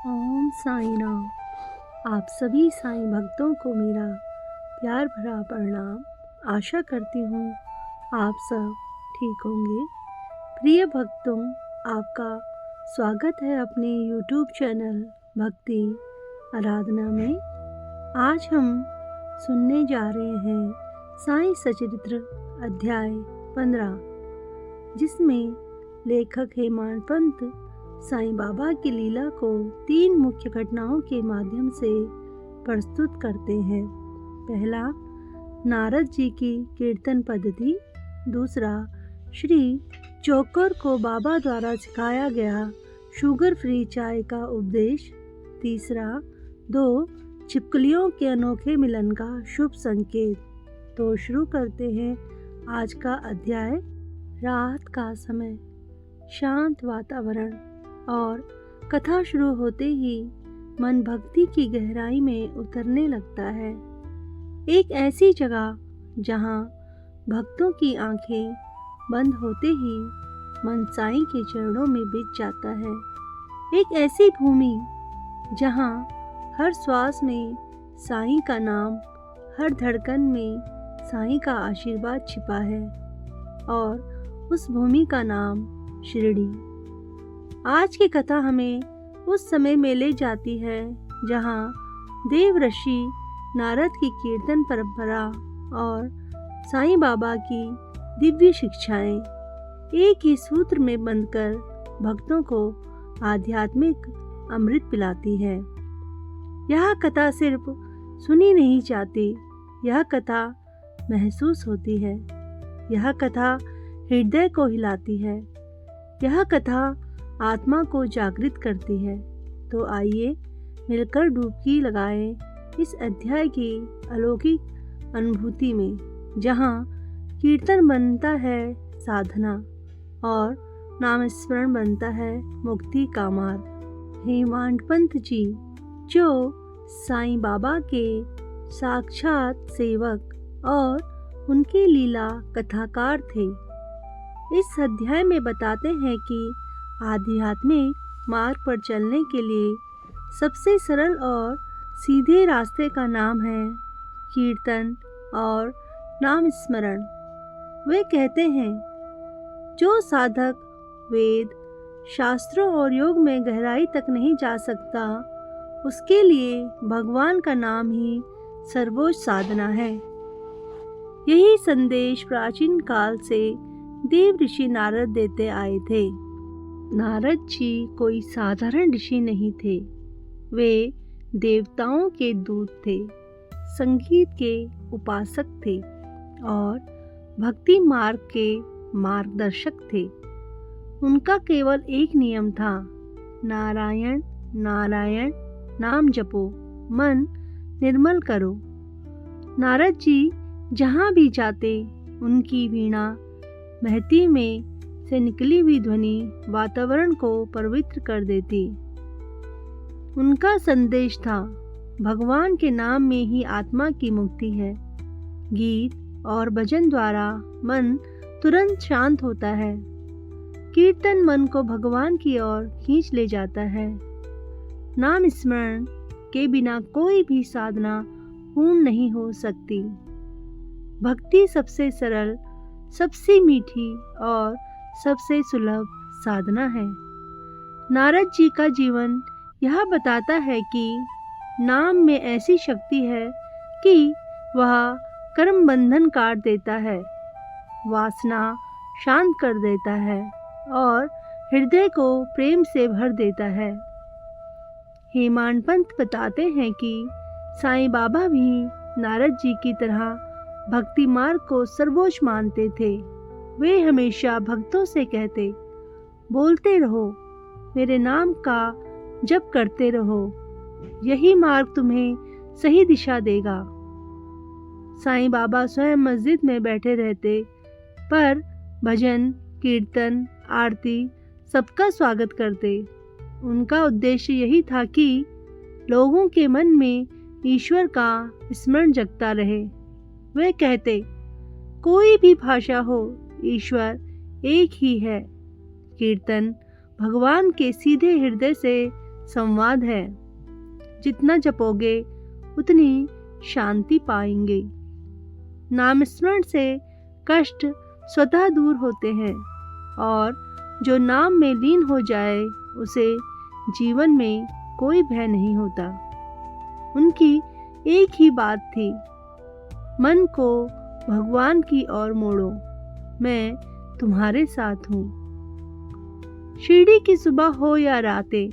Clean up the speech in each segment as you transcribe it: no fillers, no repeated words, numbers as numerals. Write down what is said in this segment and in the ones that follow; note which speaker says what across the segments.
Speaker 1: ओम साईं राम। आप सभी साईं भक्तों को मेरा प्यार भरा प्रणाम। आशा करती हूँ आप सब ठीक होंगे। प्रिय भक्तों, आपका स्वागत है अपने YouTube चैनल भक्ति आराधना में। आज हम सुनने जा रहे हैं साईं सचरित्र अध्याय 15, जिसमें लेखक हेमाडपंत साईं बाबा की लीला को 3 मुख्य घटनाओं के माध्यम से प्रस्तुत करते हैं। पहला, नारद जी की कीर्तन पद्धति। दूसरा, श्री चोकर को बाबा द्वारा सिखाया गया शुगर फ्री चाय का उपदेश। तीसरा, 2 छिपकलियों के अनोखे मिलन का शुभ संकेत। तो शुरू करते हैं आज का अध्याय। रात का समय, शांत वातावरण और कथा शुरू होते ही मन भक्ति की गहराई में उतरने लगता है। एक ऐसी जगह जहाँ भक्तों की आंखें बंद होते ही मन साईं के चरणों में बिछ जाता है। एक ऐसी भूमि जहाँ हर श्वास में साईं का नाम, हर धड़कन में साईं का आशीर्वाद छिपा है, और उस भूमि का नाम शिरडी। आज की कथा हमें उस समय में ले जाती है जहाँ देव ऋषि नारद की कीर्तन परंपरा और साईं बाबा की दिव्य शिक्षाएं एक ही सूत्र में बंधकर भक्तों को आध्यात्मिक अमृत पिलाती है। यह कथा सिर्फ सुनी नहीं जाती, यह कथा महसूस होती है। यह कथा हृदय को हिलाती है। यह कथा आत्मा को जागृत करती है। तो आइए मिलकर डुबकी लगाएं इस अध्याय की अलौकिक अनुभूति में, जहाँ कीर्तन बनता है साधना और नाम स्मरण बनता है मुक्ति का मार्ग। हेमाडपंत जी, जो साईं बाबा के साक्षात सेवक और उनके लीला कथाकार थे, इस अध्याय में बताते हैं कि आध्यात्मिक मार्ग पर चलने के लिए सबसे सरल और सीधे रास्ते का नाम है कीर्तन और नाम स्मरण। वे कहते हैं, जो साधक वेद, शास्त्रों और योग में गहराई तक नहीं जा सकता, उसके लिए भगवान का नाम ही सर्वोच्च साधना है। यही संदेश प्राचीन काल से देव ऋषि नारद देते आए थे। नारद जी कोई साधारण ऋषि नहीं थे। वे देवताओं के दूत थे, संगीत के उपासक थे और भक्ति मार्ग के मार्गदर्शक थे। उनका केवल एक नियम था, नारायण नारायण नाम जपो, मन निर्मल करो। नारद जी जहाँ भी जाते, उनकी वीणा महती में से निकली हुई ध्वनि वातावरण को पवित्र कर देती। उनका संदेश था, भगवान के नाम में ही आत्मा की मुक्ति है। गीत और भजन द्वारा मन तुरंत शांत होता है। कीर्तन मन को भगवान की ओर खींच ले जाता है। नाम स्मरण के बिना कोई भी साधना पूर्ण नहीं हो सकती। भक्ति सबसे सरल, सबसे मीठी और सबसे सुलभ साधना है। नारद जी का जीवन यह बताता है कि नाम में ऐसी शक्ति है कि वह कर्म बंधन काट देता है, वासना शांत कर देता है और हृदय को प्रेम से भर देता है। हेमाडपंत बताते हैं कि साईं बाबा भी नारद जी की तरह भक्ति मार्ग को सर्वोच्च मानते थे। वे हमेशा भक्तों से कहते, बोलते रहो, मेरे नाम का जप करते रहो, यही मार्ग तुम्हें सही दिशा देगा। साईं बाबा स्वयं मस्जिद में बैठे रहते, पर भजन, कीर्तन, आरती सबका स्वागत करते। उनका उद्देश्य यही था कि लोगों के मन में ईश्वर का स्मरण जगता रहे। वे कहते, कोई भी भाषा हो, ईश्वर एक ही है। कीर्तन भगवान के सीधे हृदय से संवाद है। जितना जपोगे उतनी शांति पाएंगे। नाम स्मरण से कष्ट स्वतः दूर होते हैं और जो नाम में लीन हो जाए उसे जीवन में कोई भय नहीं होता। उनकी एक ही बात थी, मन को भगवान की ओर मोड़ो, मैं तुम्हारे साथ हूँ। शिरडी की सुबह हो या रातें,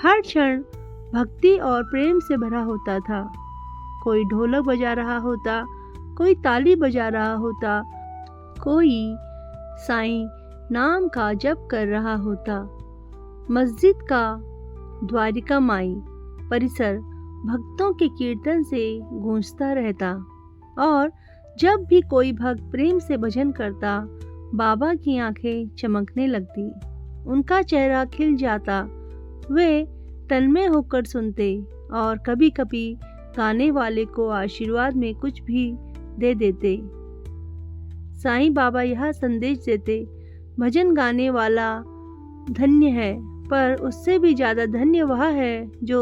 Speaker 1: हर क्षण भक्ति और प्रेम से भरा होता था। कोई ढोलक बजा रहा होता, कोई ताली बजा रहा होता, कोई साईं नाम का जप कर रहा होता। मस्जिद का द्वारिका माई परिसर भक्तों के कीर्तन से गूंजता रहता और जब भी कोई भक्त प्रेम से भजन करता, बाबा की आंखें चमकने लगती, उनका चेहरा खिल जाता। वे तन्मय होकर सुनते और कभी कभी गाने वाले को आशीर्वाद में कुछ भी दे देते। साईं बाबा यह संदेश देते, भजन गाने वाला धन्य है, पर उससे भी ज़्यादा धन्य वह है जो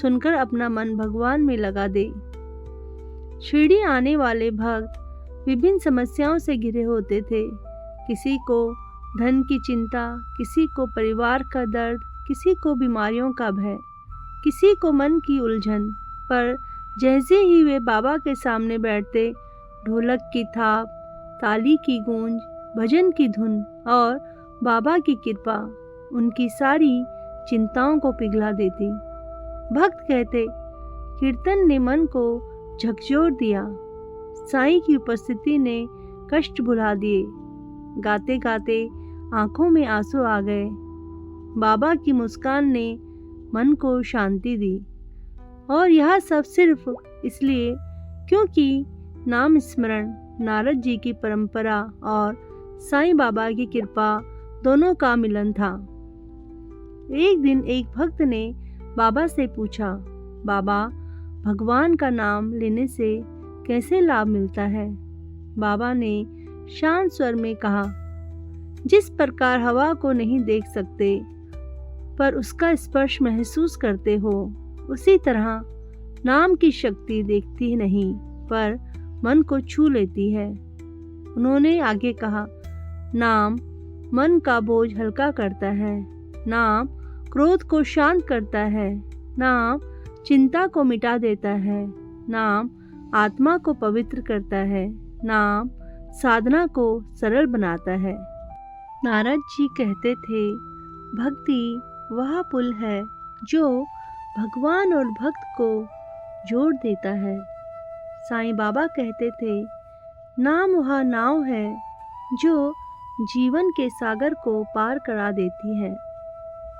Speaker 1: सुनकर अपना मन भगवान में लगा दे। शिरडी आने वाले भक्त विभिन्न समस्याओं से घिरे होते थे। किसी को धन की चिंता, किसी को परिवार का दर्द, किसी को बीमारियों का भय, किसी को मन की उलझन। पर जैसे ही वे बाबा के सामने बैठते, ढोलक की थाप, ताली की गूंज, भजन की धुन और बाबा की कृपा उनकी सारी चिंताओं को पिघला देती। भक्त कहते, कीर्तन ने मन को झकझोर दिया, साईं की उपस्थिति ने कष्ट भुला दिए। गाते गाते आंखों में आंसू आ गए। बाबा की मुस्कान ने मन को शांति दी। और यह सब सिर्फ इसलिए क्योंकि नाम स्मरण, नारद जी की परंपरा और साईं बाबा की कृपा दोनों का मिलन था। एक दिन एक भक्त ने बाबा से पूछा, बाबा, भगवान का नाम लेने से कैसे लाभ मिलता है? बाबा ने शांत स्वर में कहा, जिस प्रकार हवा को नहीं देख सकते पर उसका स्पर्श महसूस करते हो, उसी तरह नाम की शक्ति देखती नहीं पर मन को छू लेती है। उन्होंने आगे कहा, नाम मन का बोझ हल्का करता है, नाम क्रोध को शांत करता है, नाम चिंता को मिटा देता है, नाम आत्मा को पवित्र करता है, नाम साधना को सरल बनाता है। नारद जी कहते थे, भक्ति वह पुल है जो भगवान और भक्त को जोड़ देता है। साईं बाबा कहते थे, नाम वह नाव है जो जीवन के सागर को पार करा देती है।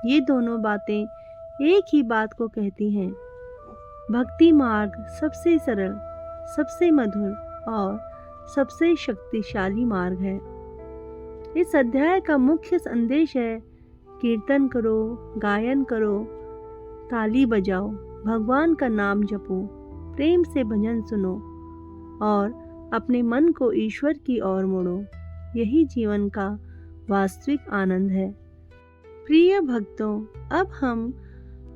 Speaker 1: ये दोनों बातें एक ही बात को कहती हैं। भक्ति मार्ग सबसे सरल, सबसे मधुर और सबसे शक्तिशाली मार्ग है। इस अध्याय का मुख्य संदेश है, कीर्तन करो, गायन करो, ताली बजाओ, भगवान का नाम जपो, प्रेम से भजन सुनो और अपने मन को ईश्वर की ओर मोड़ो। यही जीवन का वास्तविक आनंद है। प्रिय भक्तों, अब हम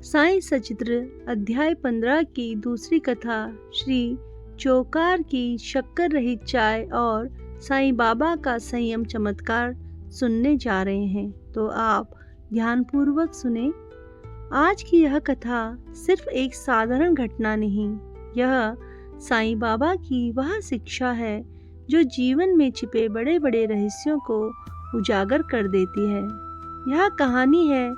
Speaker 1: साईं सचित्र अध्याय 15 की दूसरी कथा श्री चौकार की शक्कर रहित चाय और साईं बाबा का संयम चमत्कार सुनने जा रहे हैं, तो आप ध्यानपूर्वक सुने। आज की यह कथा सिर्फ एक साधारण घटना नहीं, यह साईं बाबा की वह शिक्षा है जो जीवन में छिपे बड़े बड़े रहस्यों को उजागर कर देती है। यह कहानी है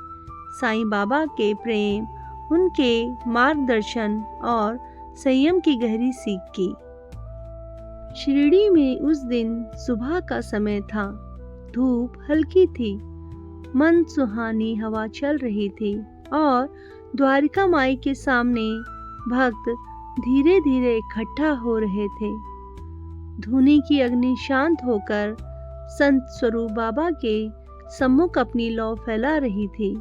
Speaker 1: साईं बाबा के प्रेम, उनके मार्गदर्शन और संयम की गहरी सीख की। शिरडी में उस दिन सुबह का समय था। धूप हल्की थी, मन सुहानी हवा चल रही थी और द्वारिका माई के सामने भक्त धीरे धीरे इकट्ठा हो रहे थे। धूनी की अग्नि शांत होकर संत स्वरूप बाबा के सम्मुख अपनी लौ फैला रही थी।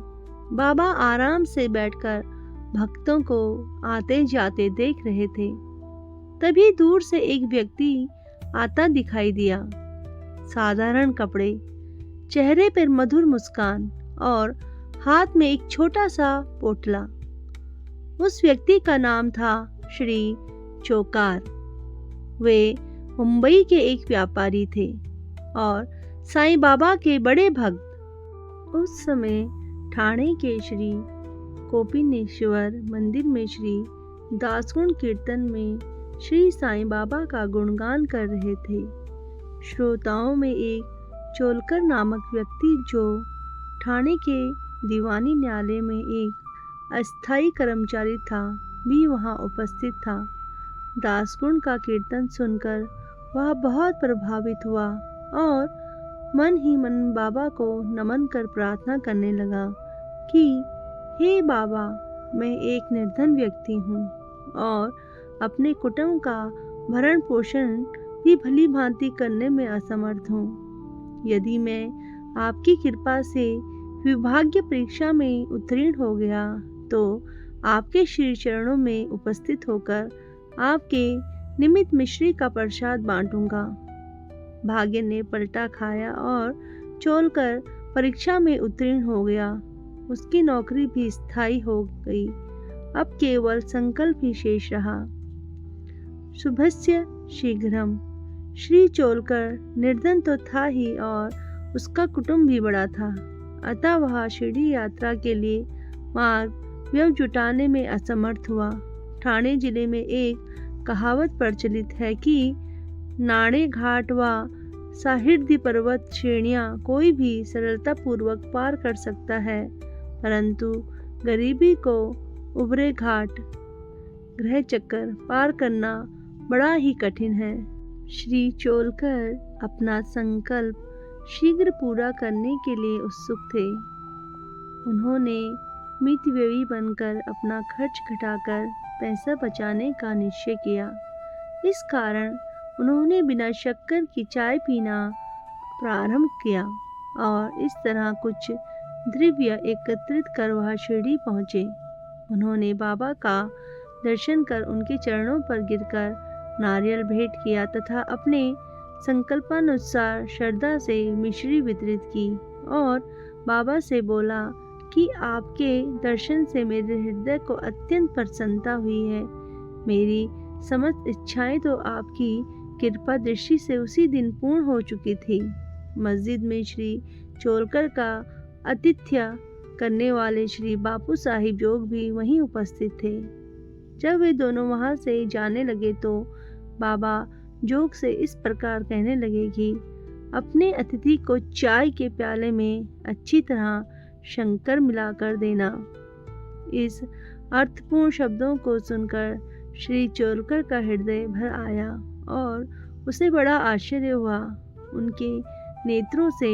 Speaker 1: बाबा आराम से बैठकर भक्तों को आते जाते देख रहे थे। तभी दूर से एक व्यक्ति आता दिखाई दिया। साधारण कपड़े, चेहरे पर मधुर मुस्कान और हाथ में एक छोटा सा पोटला। उस व्यक्ति का नाम था श्री चोकार। वे मुंबई के एक व्यापारी थे और साईं बाबा के बड़े भक्त। उस समय ठाणे के श्री कोपिनेश्वर मंदिर में श्री दासगुण कीर्तन में श्री साईं बाबा का गुणगान कर रहे थे। श्रोताओं में एक चोलकर नामक व्यक्ति, जो ठाणे के दीवानी न्यायालय में एक अस्थायी कर्मचारी था, भी वहां उपस्थित था। दासगुण का कीर्तन सुनकर वह बहुत प्रभावित हुआ और मन ही मन बाबा को नमन कर प्रार्थना करने लगा कि हे बाबा, मैं एक निर्धन व्यक्ति हूँ और अपने कुटुंब का भरण पोषण भी भली भांति करने में असमर्थ हूँ। यदि मैं आपकी कृपा से विभागीय परीक्षा में उत्तीर्ण हो गया तो आपके श्री चरणों में उपस्थित होकर आपके निमित्त मिश्री का प्रसाद बांटूंगा। भाग्य ने पलटा खाया और चोलकर परीक्षा में उत्तीर्ण हो गया। उसकी नौकरी भी स्थायी हो गई। अब केवल संकल्प ही शेष रहा। शुभस्य शीघ्रम। श्री चोलकर निर्धन तो था ही और उसका कुटुंब भी बड़ा था, अतः वह शिरडी यात्रा के लिए मार्ग व्यय जुटाने में असमर्थ हुआ। ठाणे जिले में एक कहावत प्रचलित है कि नाणे घाट व साहिर्दी पर्वत श्रेणियां कोई भी सरलतापूर्वक पार कर सकता है, परंतु गरीबी को उभरे घाट ग्रह चक्कर पार करना बड़ा ही कठिन है। श्री चोलकर अपना संकल्प शीघ्र पूरा करने के लिए उत्सुक थे। उन्होंने मितव्ययी बनकर अपना खर्च घटाकर पैसा बचाने का निश्चय किया। इस कारण उन्होंने बिना शक्कर की चाय पीना प्रारंभ किया और इस तरह कुछ द्रव्य एकत्रित कर वह शिरडी पहुँचे। उन्होंने बाबा का दर्शन कर उनके चरणों पर गिरकर नारियल भेंट किया तथा अपने संकल्पानुसार श्रद्धा से मिश्री वितरित की और बाबा से बोला कि आपके दर्शन से मेरे हृदय को अत्यंत प्रसन्नता हुई है। मेरी समस्त इच्छाएं तो आपकी कृपा दृष्टि से उसी दिन पूर्ण हो चुकी थी। मस्जिद में श्री चोलकर का आतिथ्य करने वाले श्री बापू साहिब जोग भी वहीं उपस्थित थे। जब वे दोनों वहां से जाने लगे तो बाबा जोग से इस प्रकार कहने लगे कि अपने अतिथि को चाय के प्याले में अच्छी तरह शंकर मिलाकर देना। इस अर्थपूर्ण शब्दों को सुनकर श्री चोलकर का हृदय भर आया और उसे बड़ा आश्चर्य हुआ। उनके नेत्रों से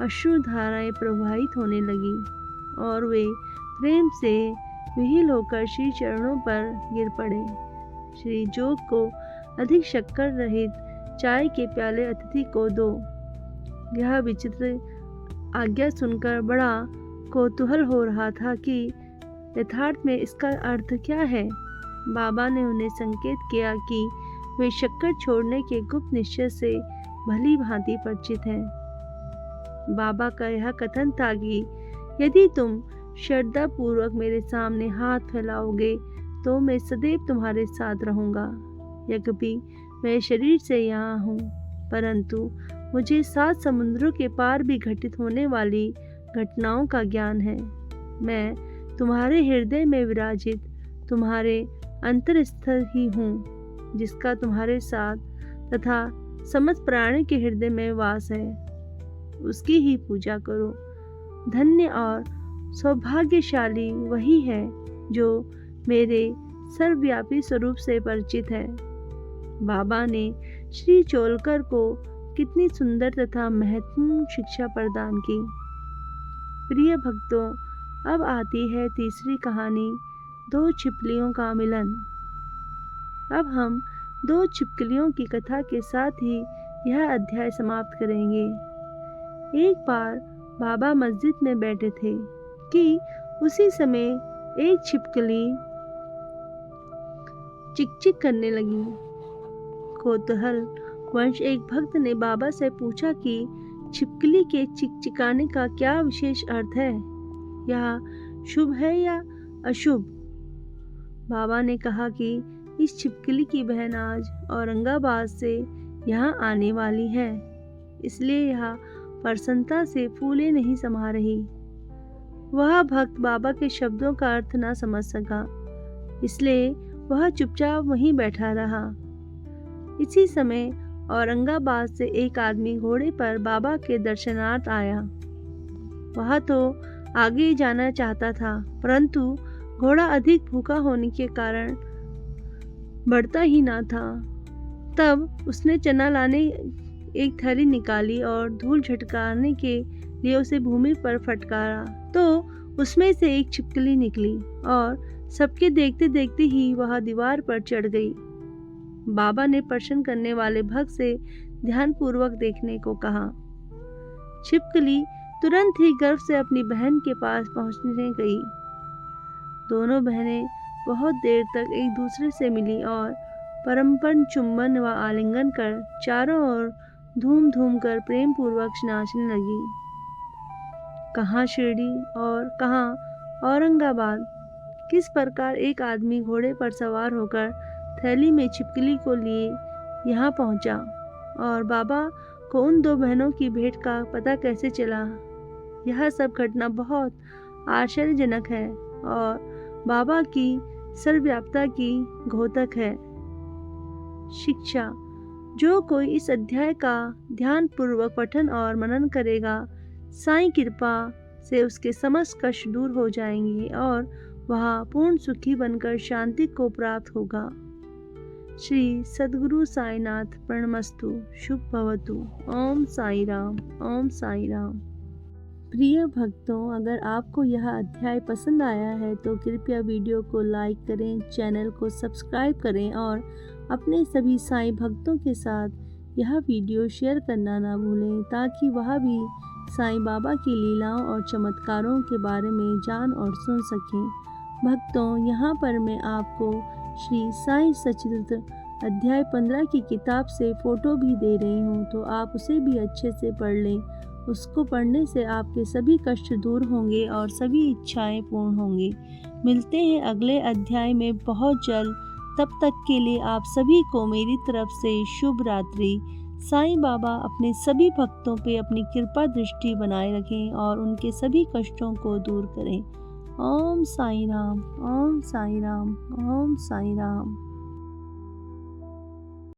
Speaker 1: अश्रुधाराएं प्रवाहित होने लगी और वे प्रेम से विहील होकर श्री चरणों पर गिर पड़े। श्री जोग को अधिक शक्कर रहित चाय के प्याले अतिथि को दो। यह विचित्र आज्ञा सुनकर बड़ा कौतूहल हो रहा था कि यथार्थ में इसका अर्थ क्या है। बाबा ने उन्हें संकेत किया कि वे शक्कर छोड़ने के गुप्त निश्चय से भली भांति परिचित हैं। बाबा का यह कथन था कि यदि तुम श्रद्धा पूर्वक मेरे सामने हाथ फैलाओगे तो मैं सदैव तुम्हारे साथ रहूँगा। यद्यपि मैं शरीर से यहाँ हूँ, परंतु मुझे 7 समुद्रों के पार भी घटित होने वाली घटनाओं का ज्ञान है। मैं तुम्हारे हृदय में विराजित तुम्हारे अंतरस्थ ही हूँ, जिसका तुम्हारे साथ तथा समस्त प्राणी के हृदय में वास है। उसकी ही पूजा करो। धन्य और सौभाग्यशाली वही है जो मेरे सर्वव्यापी स्वरूप से परिचित है। बाबा ने श्री चोलकर को कितनी सुंदर तथा महत्वपूर्ण शिक्षा प्रदान की। प्रिय भक्तों, अब आती है तीसरी कहानी, 2 छिपकलियों का मिलन। अब हम 2 छिपकलियों की कथा के साथ ही यह अध्याय समाप्त करेंगे। एक बार बाबा मस्जिद में बैठे थे कि उसी समय एक छिपकली चिक-चिक करने लगी। कौतूहल वंश एक भक्त ने बाबा से पूछा कि छिपकली के चिकचिकाने का क्या विशेष अर्थ है। यह शुभ है या अशुभ? बाबा ने कहा कि इस छिपकली की बहन आज औरंगाबाद से यहाँ आने वाली है, इसलिए यह प्रसन्नता से फूले नहीं समा रही। वह भक्त बाबा के शब्दों का अर्थ न समझ सका, इसलिए वह चुपचाप वहीं बैठा रहा। इसी समय औरंगाबाद से एक आदमी घोड़े पर बाबा के दर्शनार्थ आया। वह तो आगे जाना चाहता था, परंतु घोड़ा अधिक भूखा होने के कारण बढ़ता ही ना था। तब उसने चना लाने एक थैली निकाली और धूल झटकारने के लिए उसे भूमि पर फटकारा, तो उसमें से एक छिपकली निकली और सबके देखते देखते ही वह दीवार पर चढ़ गई। बाबा ने प्रश्न करने वाले भक्त से ध्यानपूर्वक देखने को कहा। छिपकली तुरंत ही गर्व से अपनी बहन के पास पहुंचने गई। दोनों बहनें बहुत देर तक एक दूसरे से मिली और परस्पर चुंबन व आलिंगन कर चारों ओर धूम धूम कर प्रेम पूर्वक नाचने लगी। कहाँ शिरडी और कहाँ औरंगाबाद। किस प्रकार एक आदमी घोड़े पर सवार होकर थैली में छिपकली को लिए यहाँ पहुँचा और बाबा को उन दो बहनों की भेंट का पता कैसे चला। यह सब घटना बहुत आश्चर्यजनक है और बाबा की सर्वव्यापता की द्योतक है। शिक्षा। जो कोई इस अध्याय का ध्यानपूर्वक पठन और मनन करेगा, साईं कृपा से उसके समस्त कष्ट दूर हो जाएंगे और वह पूर्ण सुखी बनकर शांति को प्राप्त होगा। श्री सद्गुरु साईनाथ प्रणमस्तु। शुभ भवतु। ओम साई राम। ओम साई राम। प्रिय भक्तों, अगर आपको यह अध्याय पसंद आया है तो कृपया वीडियो को लाइक करें, चैनल को सब्सक्राइब करें और अपने सभी साईं भक्तों के साथ यह वीडियो शेयर करना ना भूलें, ताकि वह भी साईं बाबा की लीलाओं और चमत्कारों के बारे में जान और सुन सकें। भक्तों, यहाँ पर मैं आपको श्री साईं सच्चिदानंद अध्याय 15 की किताब से फ़ोटो भी दे रही हूँ, तो आप उसे भी अच्छे से पढ़ लें। उसको पढ़ने से आपके सभी कष्ट दूर होंगे और सभी इच्छाएं पूर्ण होंगी। मिलते हैं अगले अध्याय में बहुत जल्द। तब तक के लिए आप सभी को मेरी तरफ से शुभ रात्रि। साईं बाबा अपने सभी भक्तों पे अपनी कृपा दृष्टि बनाए रखें और उनके सभी कष्टों को दूर करें। ओम साई राम। ओम साई राम। ओम साई राम।